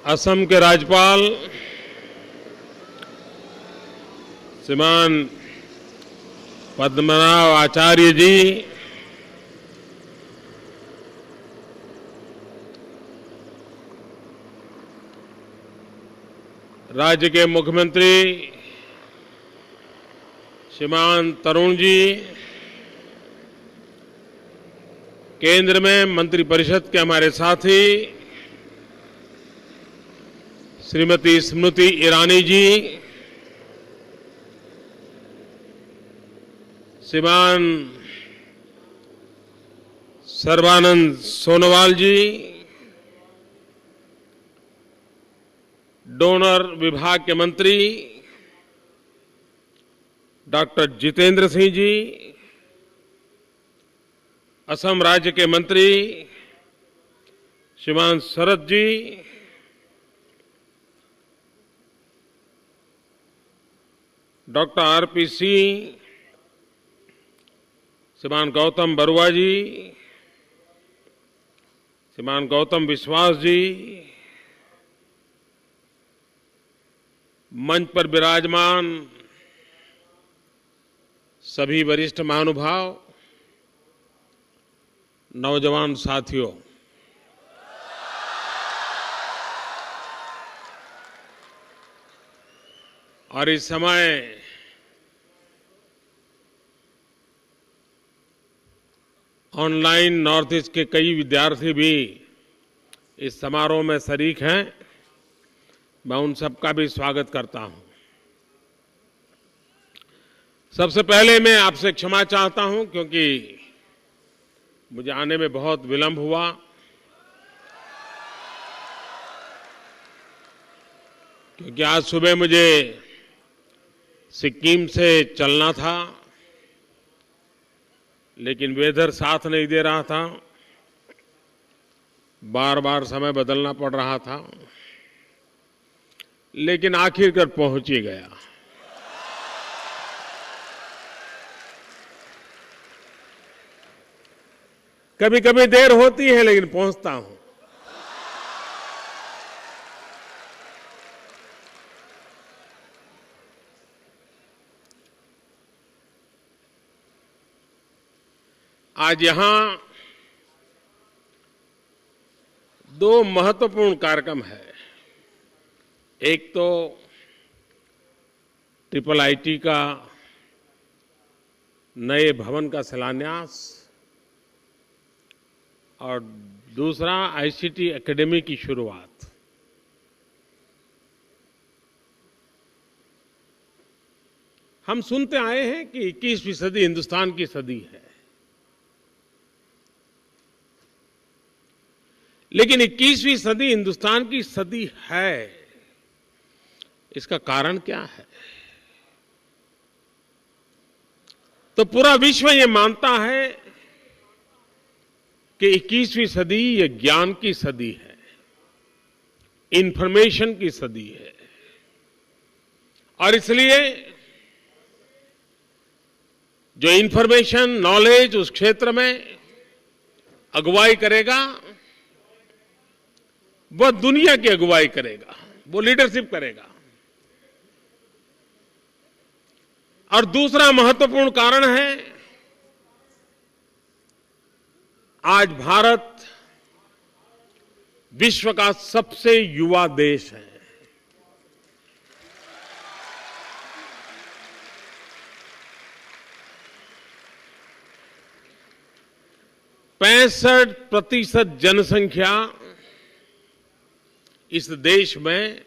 असम के राज्यपाल श्रीमान पद्मनाभ आचार्य जी, राज्य के मुख्यमंत्री श्रीमान तरुण जी, केंद्र में मंत्रिपरिषद के हमारे साथी श्रीमती स्मृति ईरानी जी, श्रीमान सर्बानंद सोनोवाल जी, डोनर विभाग के मंत्री डॉक्टर जितेंद्र सिंह जी, असम राज्य के मंत्री श्रीमान शरद जी, डॉक्टर आरपी सिंह, श्रीमान गौतम बरुआ जी, श्रीमान गौतम विश्वास जी, मंच पर विराजमान सभी वरिष्ठ महानुभाव, नौजवान साथियों, और इस समय ऑनलाइन नॉर्थ ईस्ट के कई विद्यार्थी भी इस समारोह में शरीक हैं। मैं उन सबका भी स्वागत करता हूं। सबसे पहले मैं आपसे क्षमा चाहता हूं क्योंकि मुझे आने में बहुत विलंब हुआ। क्योंकि आज सुबह मुझे सिक्किम से चलना था, लेकिन वेदर साथ नहीं दे रहा था, बार बार समय बदलना पड़ रहा था, लेकिन आखिरकार पहुंच ही गया। कभी कभी देर होती है लेकिन पहुंचता हूं। आज यहां दो महत्वपूर्ण कार्यक्रम है। एक तो ट्रिपल आईटी का नए भवन का शिलान्यास और दूसरा आईसीटी एकेडमी की शुरुआत। हम सुनते आए हैं कि 21वीं सदी हिंदुस्तान की सदी है, लेकिन 21वीं सदी हिंदुस्तान की सदी है, इसका कारण क्या है? तो पूरा विश्व ये मानता है कि 21वीं सदी ये ज्ञान की सदी है, इंफॉर्मेशन की सदी है, और इसलिए जो इंफॉर्मेशन नॉलेज उस क्षेत्र में अगुवाई करेगा वह दुनिया की अगुवाई करेगा, वो लीडरशिप करेगा। और दूसरा महत्वपूर्ण कारण है, आज भारत विश्व का सबसे युवा देश है। पैंसठ % जनसंख्या इस देश में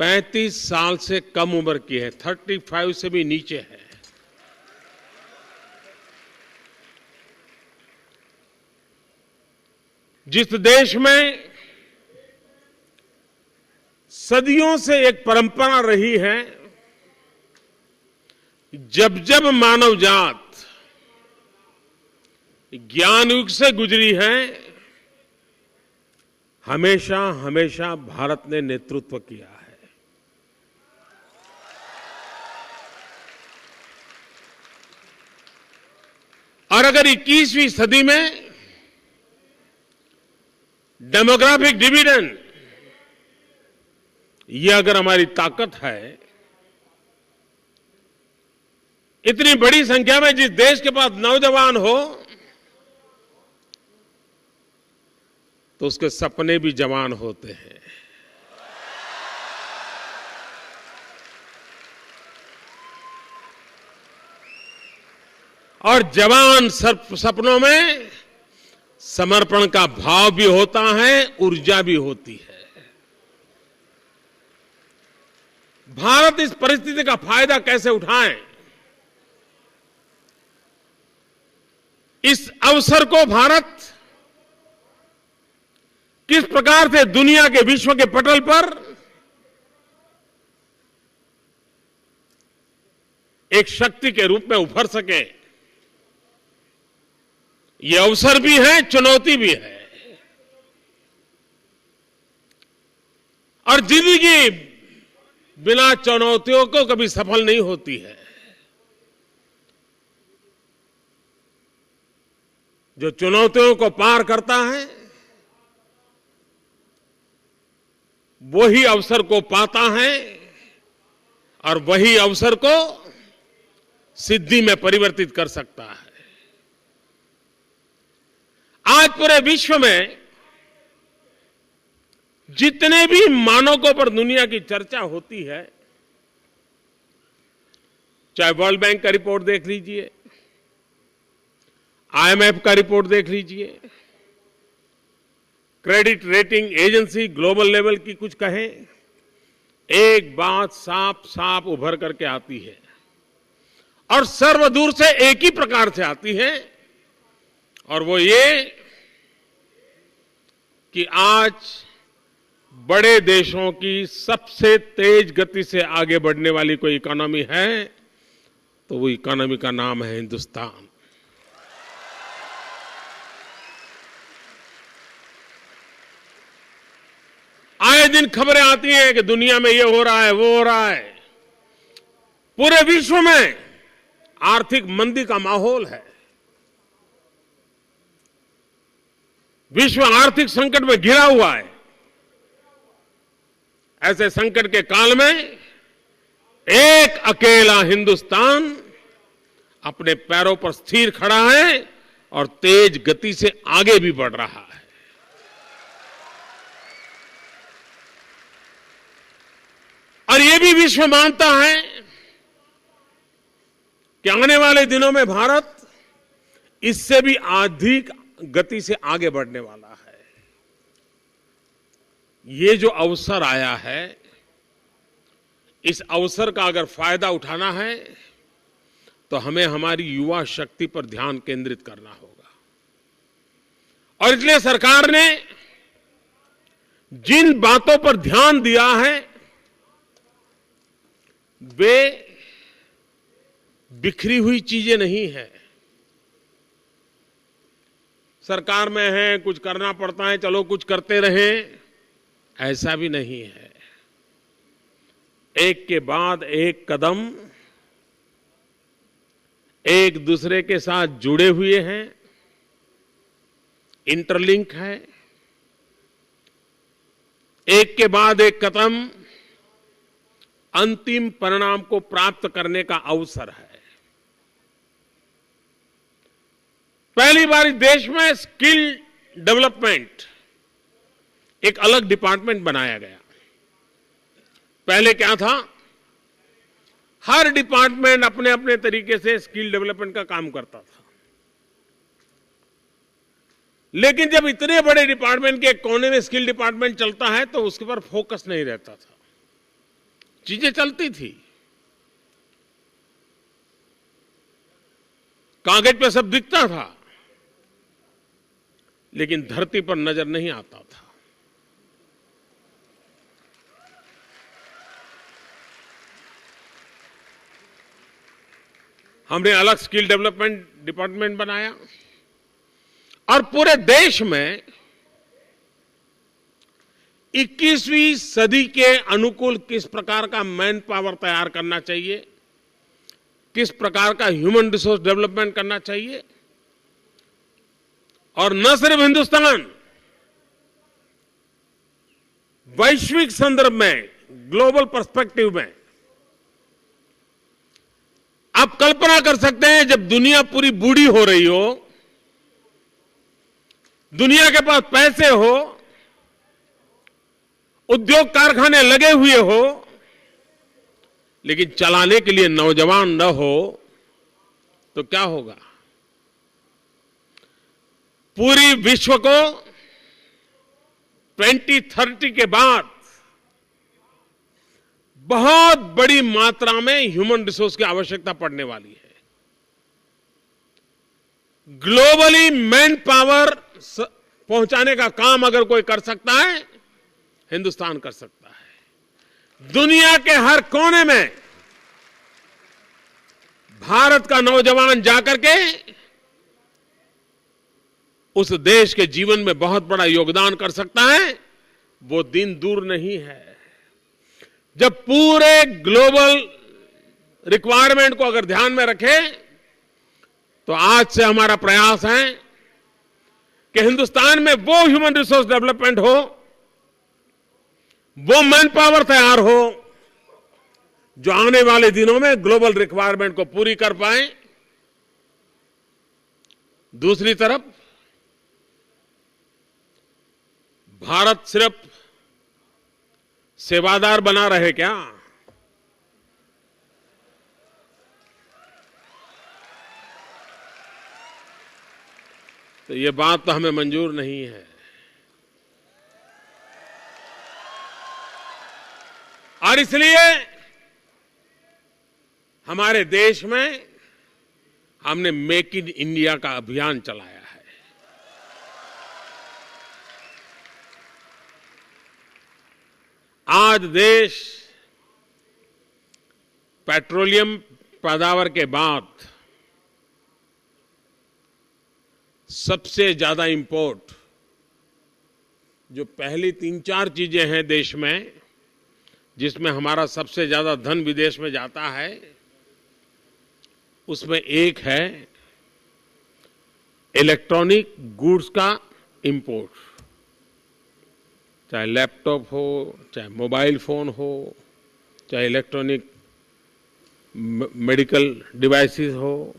35 साल से कम उम्र की है, 35 से भी नीचे है। जिस देश में सदियों से एक परंपरा रही है, जब जब मानव जात ज्ञान युग से गुजरी है, हमेशा हमेशा भारत ने नेतृत्व किया है। और अगर 21वीं सदी में डेमोग्राफिक डिविडेंड, ये अगर हमारी ताकत है, इतनी बड़ी संख्या में जिस देश के पास नौजवान हो तो उसके सपने भी जवान होते हैं। और जवान सपनों में समर्पण का भाव भी होता है, ऊर्जा भी होती है। भारत इस परिस्थिति का फायदा कैसे उठाए, इस अवसर को भारत किस प्रकार से दुनिया के, विश्व के पटल पर एक शक्ति के रूप में उभर सके, ये अवसर भी है, चुनौती भी है। और जिंदगी बिना चुनौतियों को कभी सफल नहीं होती है। जो चुनौतियों को पार करता है वही अवसर को पाता है और वही अवसर को सिद्धि में परिवर्तित कर सकता है। आज पूरे विश्व में जितने भी मानकों पर दुनिया की चर्चा होती है, चाहे वर्ल्ड बैंक का रिपोर्ट देख लीजिए, आईएमएफ का रिपोर्ट देख लीजिए, credit rating agency global level की कुछ कहें, एक बात साफ साफ उभर करके आती है और सर्वदूर से एक ही प्रकार से आती है, और वो ये कि आज बड़े देशों की सबसे तेज गति से आगे बढ़ने वाली कोई इकोनॉमी है तो वो इकोनॉमी का नाम है हिंदुस्तान। आए दिन खबरें आती हैं कि दुनिया में ये हो रहा है, वो हो रहा है। पूरे विश्व में आर्थिक मंदी का माहौल है, विश्व आर्थिक संकट में घिरा हुआ है। ऐसे संकट के काल में एक अकेला हिंदुस्तान अपने पैरों पर स्थिर खड़ा है और तेज गति से आगे भी बढ़ रहा है। और यह भी विश्व मानता है कि आने वाले दिनों में भारत इससे भी अधिक गति से आगे बढ़ने वाला है। ये जो अवसर आया है, इस अवसर का अगर फायदा उठाना है तो हमें हमारी युवा शक्ति पर ध्यान केंद्रित करना होगा। और इसलिए सरकार ने जिन बातों पर ध्यान दिया है वे बिखरी हुई चीजें नहीं है। सरकार में है, कुछ करना पड़ता है, चलो कुछ करते रहें, ऐसा भी नहीं है। एक के बाद एक कदम एक दूसरे के साथ जुड़े हुए हैं, इंटरलिंक है। एक के बाद एक कदम अंतिम परिणाम को प्राप्त करने का अवसर है। पहली बार इस देश में स्किल डेवलपमेंट एक अलग डिपार्टमेंट बनाया गया। पहले क्या था, हर डिपार्टमेंट अपने अपने तरीके से स्किल डेवलपमेंट का काम करता था। लेकिन जब इतने बड़े डिपार्टमेंट के कोने में स्किल डिपार्टमेंट चलता है तो उसके पर फोकस नहीं रहता था। चीजें चलती थी, कागज पे सब दिखता था, लेकिन धरती पर नजर नहीं आता था। हमने अलग स्किल डेवलपमेंट डिपार्टमेंट बनाया और पूरे देश में 21वीं सदी के अनुकूल किस प्रकार का मैन पावर तैयार करना चाहिए, किस प्रकार का ह्यूमन रिसोर्स डेवलपमेंट करना चाहिए। और न सिर्फ हिंदुस्तान, वैश्विक संदर्भ में, ग्लोबल पर्सपेक्टिव में आप कल्पना कर सकते हैं, जब दुनिया पूरी बूढ़ी हो रही हो, दुनिया के पास पैसे हो, उद्योग कारखाने लगे हुए हो, लेकिन चलाने के लिए नौजवान न हो, तो क्या होगा? पूरी विश्व को 2030 के बाद बहुत बड़ी मात्रा में ह्यूमन रिसोर्स की आवश्यकता पड़ने वाली है। ग्लोबली मैन पावर पहुंचाने का काम अगर कोई कर सकता है, हिंदुस्तान कर सकता है। दुनिया के हर कोने में भारत का नौजवान जाकर के उस देश के जीवन में बहुत बड़ा योगदान कर सकता है। वो दिन दूर नहीं है जब पूरे ग्लोबल रिक्वायरमेंट को अगर ध्यान में रखें, तो आज से हमारा प्रयास है कि हिंदुस्तान में वो ह्यूमन रिसोर्स डेवलपमेंट हो, वो मैन पावर तैयार हो, जो आने वाले दिनों में ग्लोबल रिक्वायरमेंट को पूरी कर पाए। दूसरी तरफ भारत सिर्फ सेवादार बना रहे क्या? तो ये बात तो हमें मंजूर नहीं है। और इसलिए हमारे देश में हमने मेक इन इंडिया का अभियान चलाया है। आज देश पेट्रोलियम पैदावार के बाद सबसे ज्यादा इंपोर्ट, जो पहली 3-4 चीजें हैं देश में जिसमें हमारा सबसे ज्यादा धन विदेश में जाता है, उसमें एक है इलेक्ट्रॉनिक गुड्स का इंपोर्ट। चाहे लैपटॉप हो, चाहे मोबाइल फोन हो, चाहे इलेक्ट्रॉनिक मेडिकल डिवाइसेस हो।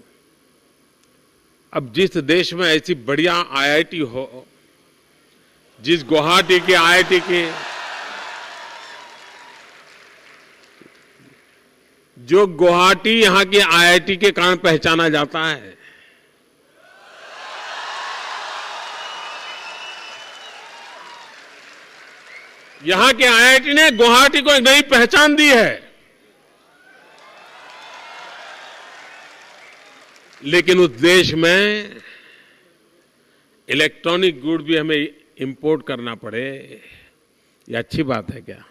अब जिस देश में ऐसी बढ़िया आईआईटी हो, जिस गुवाहाटी के आईआईटी के जो गुवाहाटी यहां के आईआईटी के कारण पहचाना जाता है, यहां के आईआईटी ने गुवाहाटी को एक नई पहचान दी है। लेकिन उस देश में इलेक्ट्रॉनिक गुड भी हमें इंपोर्ट करना पड़े, ये अच्छी बात है क्या?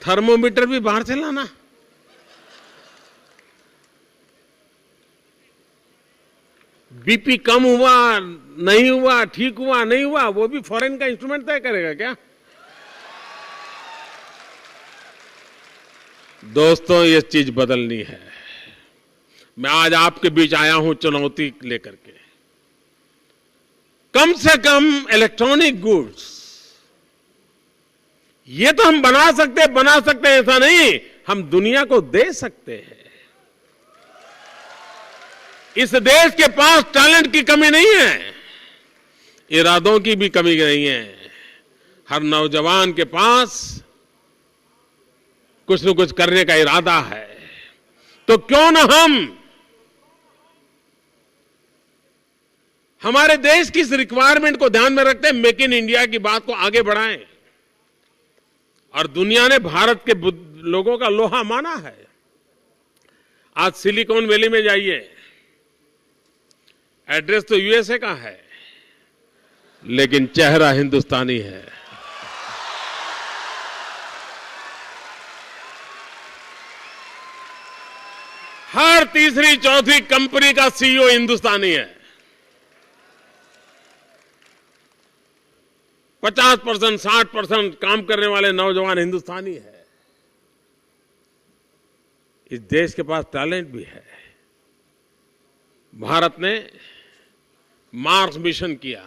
थर्मोमीटर भी बाहर से लाना? बीपी कम हुआ नहीं हुआ, ठीक हुआ नहीं हुआ, वो भी फॉरेन का इंस्ट्रूमेंट तय करेगा क्या? दोस्तों, ये चीज बदलनी है। मैं आज आपके बीच आया हूं चुनौती लेकर के। कम से कम इलेक्ट्रॉनिक गुड्स ये तो हम बना सकते हैं, ऐसा नहीं, हम दुनिया को दे सकते हैं। इस देश के पास टैलेंट की कमी नहीं है, इरादों की भी कमी नहीं है। हर नौजवान के पास कुछ न कुछ करने का इरादा है। तो क्यों न हम हमारे देश की इस रिक्वायरमेंट को ध्यान में रखते हैं मेक इन इंडिया की बात को आगे बढ़ाएं। और दुनिया ने भारत के लोगों का लोहा माना है। आज सिलिकॉन वैली में जाइए, एड्रेस तो यूएसए का है, लेकिन चेहरा हिंदुस्तानी है। हर तीसरी चौथी कंपनी का सीईओ हिंदुस्तानी है। 50%, 60% काम करने वाले नौजवान हिंदुस्तानी है। इस देश के पास टैलेंट भी है। भारत ने मार्स मिशन किया,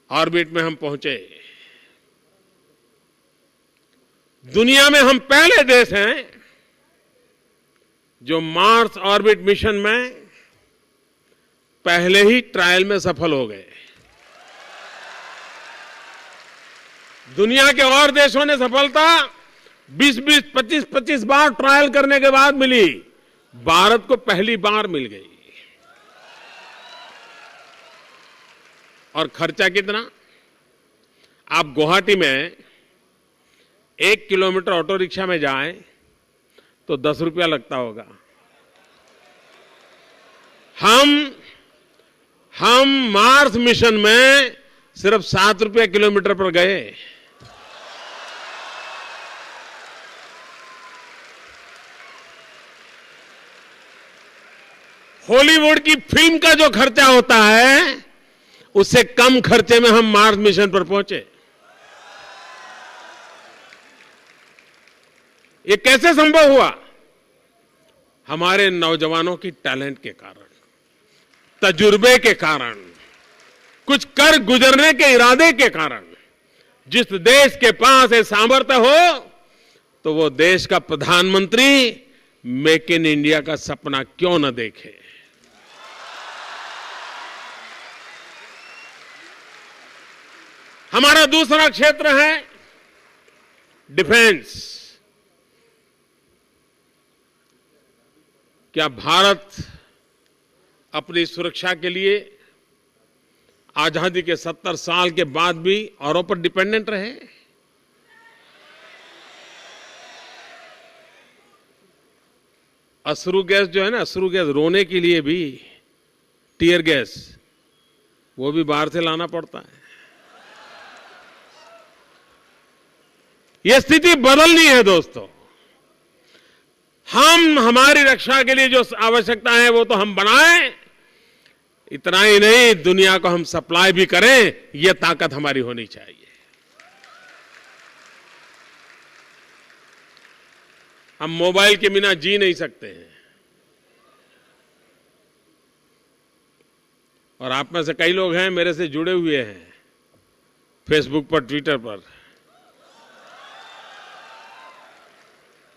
ऑर्बिट में हम पहुंचे। दुनिया में हम पहले देश हैं जो मार्स ऑर्बिट मिशन में पहले ही ट्रायल में सफल हो गए। दुनिया के और देशों ने सफलता 20-20, 25-25 बार ट्रायल करने के बाद मिली, भारत को पहली बार मिल गई। और खर्चा कितना? आप गुवाहाटी में 1 किलोमीटर ऑटो रिक्शा में जाएं तो 10 रुपया लगता होगा। हम मार्स मिशन में सिर्फ 7 रुपया किलोमीटर पर गए। हॉलीवुड की फिल्म का जो खर्चा होता है उससे कम खर्चे में हम मार्स मिशन पर पहुंचे। ये कैसे संभव हुआ? हमारे नौजवानों की टैलेंट के कारण, तजुर्बे के कारण, कुछ कर गुजरने के इरादे के कारण। जिस देश के पास ये सामर्थ्य हो तो वो देश का प्रधानमंत्री मेक इन इंडिया का सपना क्यों न देखे। हमारा दूसरा क्षेत्र है डिफेंस। क्या भारत अपनी सुरक्षा के लिए आजादी के 70 साल के बाद भी औरों पर डिपेंडेंट रहे? अश्रु गैस जो है ना, अश्रु गैस, रोने के लिए भी टीयर गैस, वो भी बाहर से लाना पड़ता है। ये स्थिति बदलनी है दोस्तों। हमारी रक्षा के लिए जो आवश्यकता है वो तो हम बनाएं, इतना ही नहीं, दुनिया को हम सप्लाई भी करें, ये ताकत हमारी होनी चाहिए। हम मोबाइल के बिना जी नहीं सकते हैं। और आप में से कई लोग हैं मेरे से जुड़े हुए हैं फेसबुक पर, ट्विटर पर।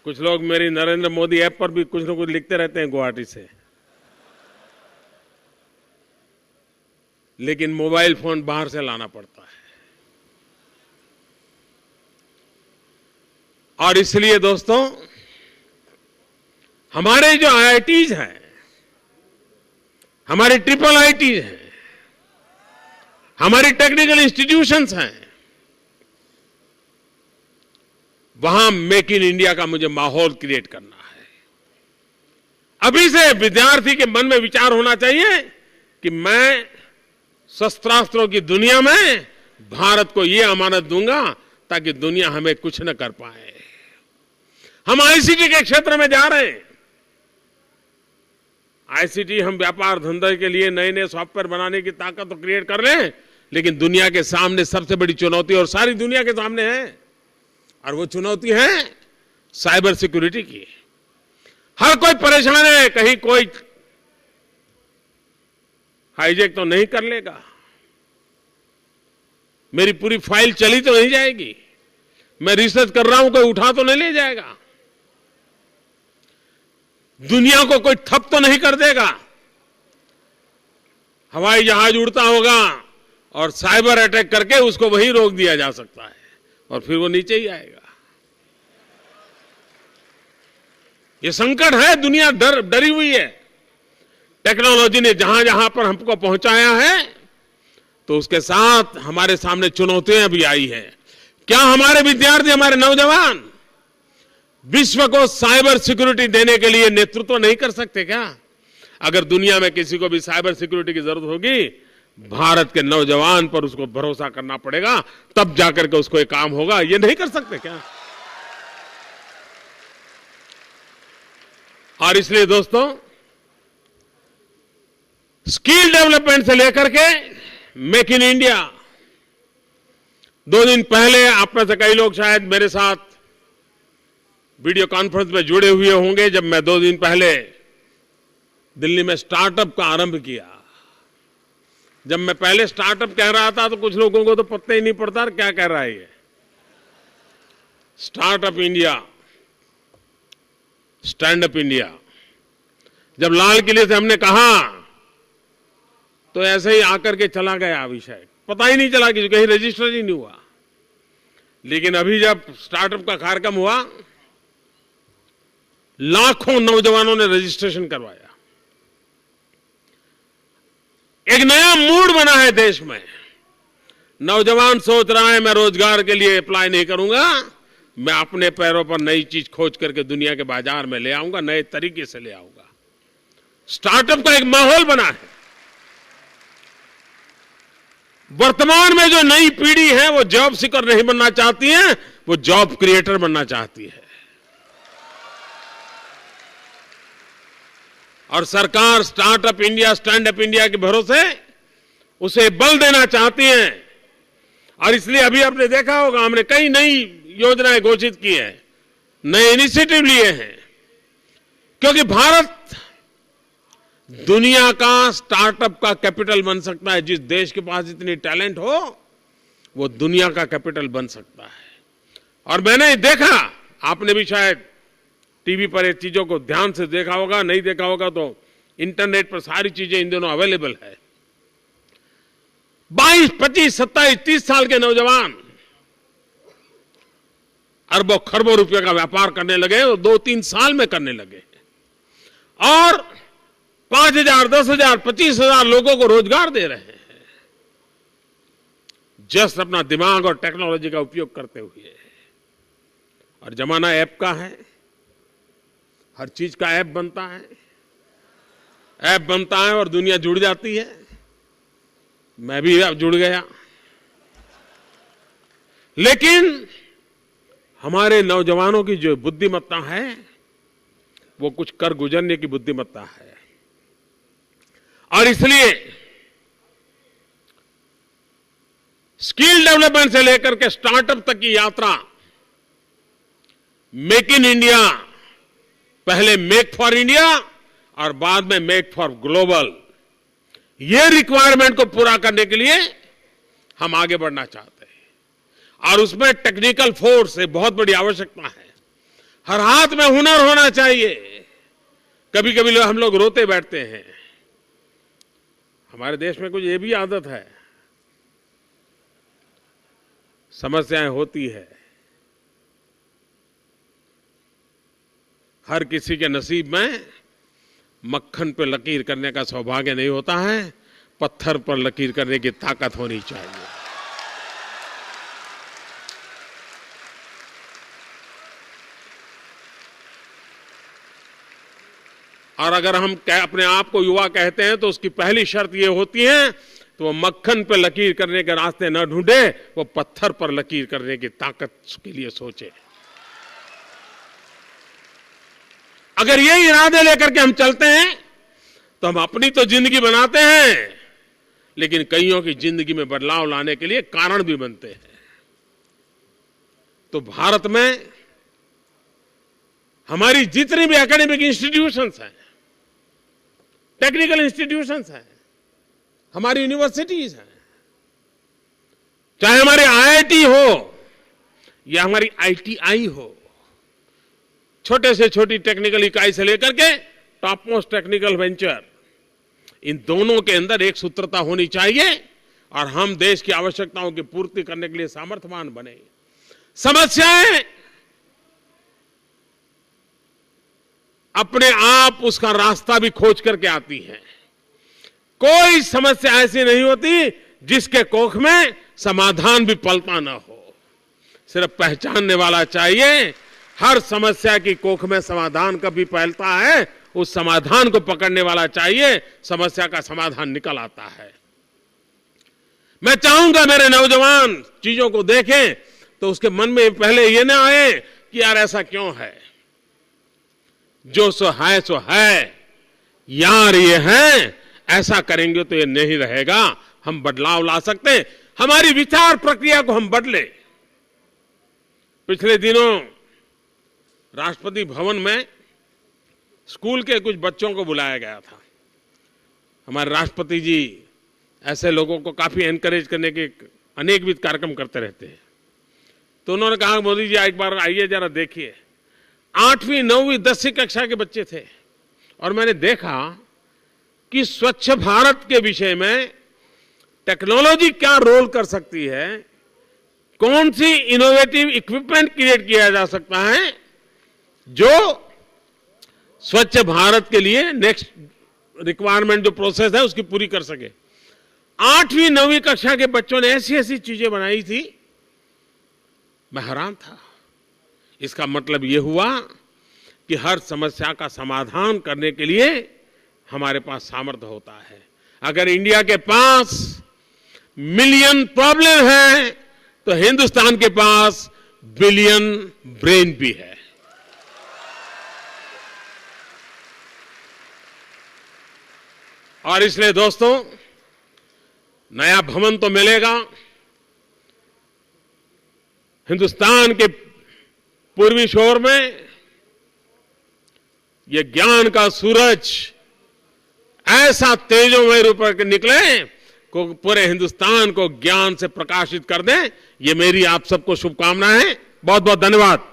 कुछ लोग मेरी नरेंद्र मोदी ऐप पर भी कुछ न कुछ लिखते रहते हैं गुवाहाटी से। लेकिन मोबाइल फोन बाहर से लाना पड़ता है। और इसलिए दोस्तों, हमारे जो आईआईटीज हैं, हमारे ट्रिपल आईटीज हैं, हमारी टेक्निकल इंस्टीट्यूशंस हैं, वहां मेक इन इंडिया का मुझे माहौल क्रिएट करना है। अभी से विद्यार्थी के मन में विचार होना चाहिए कि मैं शस्त्रास्त्रों की दुनिया में भारत को यह अमानत दूंगा ताकि दुनिया हमें कुछ न कर पाए। हम आईसीटी के क्षेत्र में जा रहे हैं। आईसीटी, हम व्यापार धंधे के लिए नए नए सॉफ्टवेयर बनाने की ताकत तो क्रिएट कर रहे हैं, लेकिन दुनिया के सामने सबसे बड़ी चुनौती, और सारी दुनिया के सामने है, और वो चुनौती है साइबर सिक्योरिटी की। हर कोई परेशान है, कहीं कोई हाईजैक तो नहीं कर लेगा, मेरी पूरी फाइल चली तो नहीं जाएगी, मैं रिसर्च कर रहा हूं कोई उठा तो नहीं ले जाएगा, दुनिया को कोई ठप तो नहीं कर देगा। हवाई जहाज उड़ता होगा और साइबर अटैक करके उसको वहीं रोक दिया जा सकता है और फिर वो नीचे ही आएगा। ये संकट है, दुनिया डरी हुई है। टेक्नोलॉजी ने जहां जहां पर हमको पहुंचाया है तो उसके साथ हमारे सामने चुनौतियां भी आई है। क्या हमारे विद्यार्थी, हमारे नौजवान विश्व को साइबर सिक्योरिटी देने के लिए नेतृत्व नहीं कर सकते क्या? अगर दुनिया में किसी को भी साइबर सिक्योरिटी की जरूरत होगी, भारत के नौजवान पर उसको भरोसा करना पड़ेगा, तब जाकर के उसको ये काम होगा। ये नहीं कर सकते क्या? और इसलिए दोस्तों, स्किल डेवलपमेंट से लेकर के मेक इन इंडिया, 2 दिन पहले आप में से कई लोग शायद मेरे साथ वीडियो कॉन्फ्रेंस में जुड़े हुए होंगे, जब मैं 2 दिन पहले दिल्ली में स्टार्टअप का आरंभ किया। जब मैं पहले स्टार्टअप कह रहा था तो कुछ लोगों को तो पता ही नहीं पड़ता क्या कह रहा है ये। Startup India, stand up India, जब लाल किले से हमने कहा तो ऐसे ही आकर के चला गया विषय, पता ही नहीं चला कि कहीं रजिस्टर ही नहीं हुआ। लेकिन अभी जब स्टार्टअप का कार्यक्रम हुआ, लाखों नौजवानों ने रजिस्ट्रेशन करवाया। एक नया मूड बना है देश में। नौजवान सोच रहा है मैं रोजगार के लिए अप्लाई नहीं करूंगा, मैं अपने पैरों पर नई चीज खोज करके दुनिया के बाजार में ले आऊंगा, नए तरीके से ले आऊंगा। स्टार्टअप का एक माहौल बना है। वर्तमान में जो नई पीढ़ी है वो जॉब सीकर नहीं बनना चाहती है, वो जॉब क्रिएटर बनना चाहती है। और सरकार startup India, stand up India के भरोसे उसे बल देना चाहती है। और इसलिए अभी आपने देखा होगा, हमने कई नई योजनाएं घोषित की है, नए इनिशिएटिव लिए हैं, क्योंकि भारत दुनिया का स्टार्टअप का कैपिटल बन सकता है। जिस देश के पास इतनी टैलेंट हो वो दुनिया का कैपिटल बन सकता है। और मैंने देखा, आपने भी शायद टीवी पर ये चीजों को ध्यान से देखा होगा, नहीं देखा होगा तो इंटरनेट पर सारी चीजें इन दिनों अवेलेबल है। 22, 25, 27, 30 साल के नौजवान अरबों खरबों रुपए का व्यापार करने लगे, वो 2-3 साल में करने लगे और 5,000, 10,000, 25,000 लोगों को रोजगार दे रहे हैं, जस्ट अपना दिमाग और टेक्नोलॉजी का उपयोग करते हुए। और जमाना ऐप का है, हर चीज का ऐप बनता है, ऐप बनता है और दुनिया जुड़ जाती है। मैं भी अब जुड़ गया। लेकिन हमारे नौजवानों की जो बुद्धिमत्ता है वो कुछ कर गुजरने की बुद्धिमत्ता है। और इसलिए स्किल डेवलपमेंट से लेकर के स्टार्टअप तक की यात्रा, मेक इन इंडिया, पहले मेक फॉर इंडिया और बाद में मेक फॉर ग्लोबल, ये रिक्वायरमेंट को पूरा करने के लिए हम आगे बढ़ना चाहते हैं। और उसमें टेक्निकल फोर्स से बहुत बड़ी आवश्यकता है। हर हाथ में हुनर होना चाहिए। कभी कभी हम लोग रोते बैठते हैं। हमारे देश में कुछ ये भी आदत है, समस्याएं होती है, हर किसी के नसीब में मक्खन पर लकीर करने का सौभाग्य नहीं होता है, पत्थर पर लकीर करने की ताकत होनी चाहिए। और अगर हम अपने आप को युवा कहते हैं तो उसकी पहली शर्त यह होती है तो वो मक्खन पर लकीर करने के रास्ते न ढूंढे, वो पत्थर पर लकीर करने की ताकत के लिए सोचे। अगर ये इरादे लेकर के हम चलते हैं तो हम अपनी तो जिंदगी बनाते हैं, लेकिन कईयों की जिंदगी में बदलाव लाने के लिए कारण भी बनते हैं। तो भारत में हमारी जितनी भी एकेडमिक इंस्टीट्यूशंस हैं, टेक्निकल इंस्टीट्यूशंस हैं, हमारी यूनिवर्सिटीज हैं, चाहे हमारे आईआईटी हो या हमारी आईटीआई हो, छोटे से छोटी टेक्निकल इकाई से लेकर के टॉप मोस्ट टेक्निकल वेंचर, इन दोनों के अंदर एक सूत्रता होनी चाहिए और हम देश की आवश्यकताओं की पूर्ति करने के लिए सामर्थ्यवान बने। समस्याएं अपने आप उसका रास्ता भी खोज करके आती हैं। कोई समस्या ऐसी नहीं होती जिसके कोख में समाधान भी पलता ना हो। सिर्फ पहचानने वाला चाहिए। हर समस्या की कोख में समाधान कभी पलता है, उस समाधान को पकड़ने वाला चाहिए, समस्या का समाधान निकल आता है। मैं चाहूंगा मेरे नौजवान चीजों को देखें तो उसके मन में पहले ये ना आए कि यार ऐसा क्यों है, जो सो है, यार ये है, ऐसा करेंगे तो ये नहीं रहेगा। हम बदलाव ला सकते हैं, हमारी विचार प्रक्रिया को हम बदले। पिछले दिनों राष्ट्रपति भवन में स्कूल के कुछ बच्चों को बुलाया गया था। हमारे राष्ट्रपति जी ऐसे लोगों को काफी एनकरेज करने के अनेकविध कार्यक्रम करते रहते हैं। तो उन्होंने कहा मोदी जी एक बार आइए जरा देखिए। 8वीं 9वीं 10वीं कक्षा के बच्चे थे और मैंने देखा कि स्वच्छ भारत के विषय में टेक्नोलॉजी क्या रोल कर सकती है, कौन सी इनोवेटिव इक्विपमेंट क्रिएट किया जा सकता है जो स्वच्छ भारत के लिए नेक्स्ट रिक्वायरमेंट जो प्रोसेस है उसकी पूरी कर सके। 8वीं 9वीं कक्षा के बच्चों ने ऐसी ऐसी चीजें बनाई थी, मैं हैरान था। इसका मतलब यह हुआ कि हर समस्या का समाधान करने के लिए हमारे पास सामर्थ्य होता है। अगर इंडिया के पास मिलियन प्रॉब्लम है तो हिंदुस्तान के पास बिलियन ब्रेन भी है। और इसलिए दोस्तों, नया भवन तो मिलेगा, हिंदुस्तान के पूर्वी छोर में ये ज्ञान का सूरज ऐसा तेजोमय रूप में निकले को पूरे हिंदुस्तान को ज्ञान से प्रकाशित कर दे। ये मेरी आप सबको शुभकामनाएं। बहुत बहुत धन्यवाद।